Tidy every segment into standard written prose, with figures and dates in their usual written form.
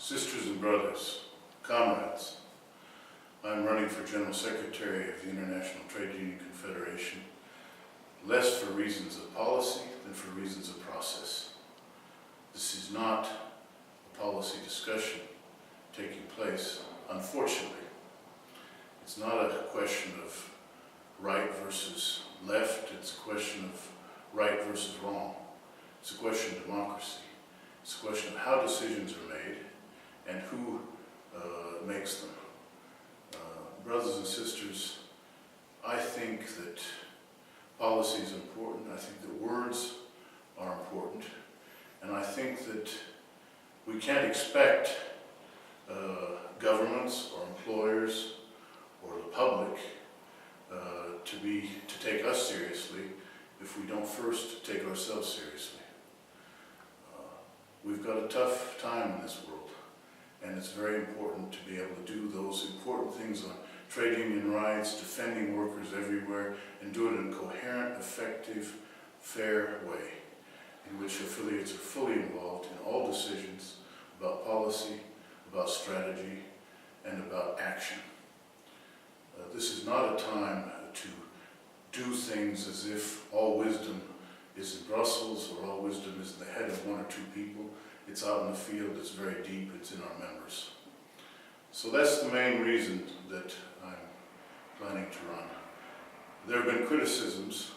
Sisters and brothers, comrades, I'm running for General Secretary of the International Trade Union Confederation, less for reasons of policy than for reasons of process. This is not a policy discussion taking place, unfortunately. It's not a question of right versus left, it's a question of right versus wrong. It's a question of democracy. It's a question of how decisions are made and who makes them. Brothers and sisters, I think that policy is important. I think that words are important. And I think that we can't expect governments or employers or the public to take us seriously if we don't first take ourselves seriously. We've got a tough time in this world, and it's very important to be able to do those important things on trade union rights, defending workers everywhere, and do it in a coherent, effective, fair way, in which affiliates are fully involved in all decisions about policy, about strategy, and about action. This is not a time to do things as if all wisdom is in Brussels or all wisdom is in the head of one or two people. It's out in the field, it's very deep, it's in our members. So that's the main reason that I'm planning to run. There have been criticisms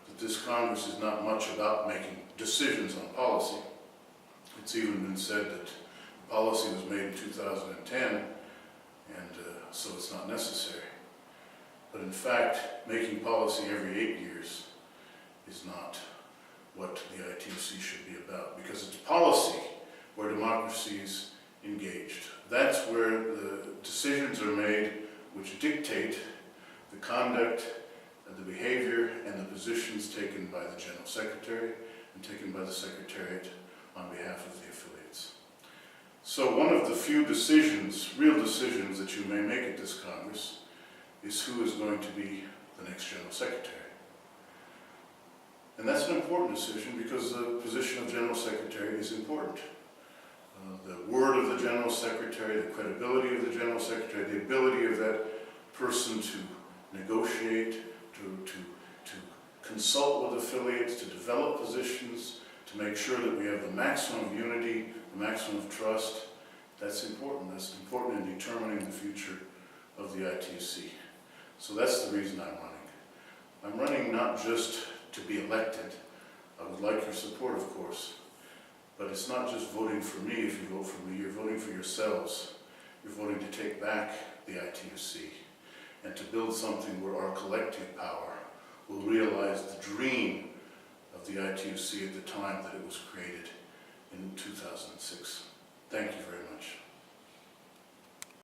that this Congress is not much about making decisions on policy. It's even been said that policy was made in 2010, and so it's not necessary. But in fact, making policy every 8 years is not what the ITUC should be about, because it's policy where democracy is engaged. That's where the decisions are made which dictate the conduct and the behavior and the positions taken by the General Secretary and taken by the Secretariat on behalf of the affiliates. So one of the few decisions, real decisions, that you may make at this Congress is who is going to be the next General Secretary. And that's an important decision because the position of General Secretary is important. The word of the General Secretary, the credibility of the General Secretary, the ability of that person to negotiate, to consult with affiliates, to develop positions, to make sure that we have the maximum of unity, the maximum of trust, that's important. That's important in determining the future of the ITUC. So that's the reason I'm running. I'm running not just to be elected. I would like your support, of course. But it's not just voting for me. If you vote for me, you're voting for yourselves. You're voting to take back the ITUC and to build something where our collective power will realize the dream of the ITUC at the time that it was created in 2006. Thank you very much.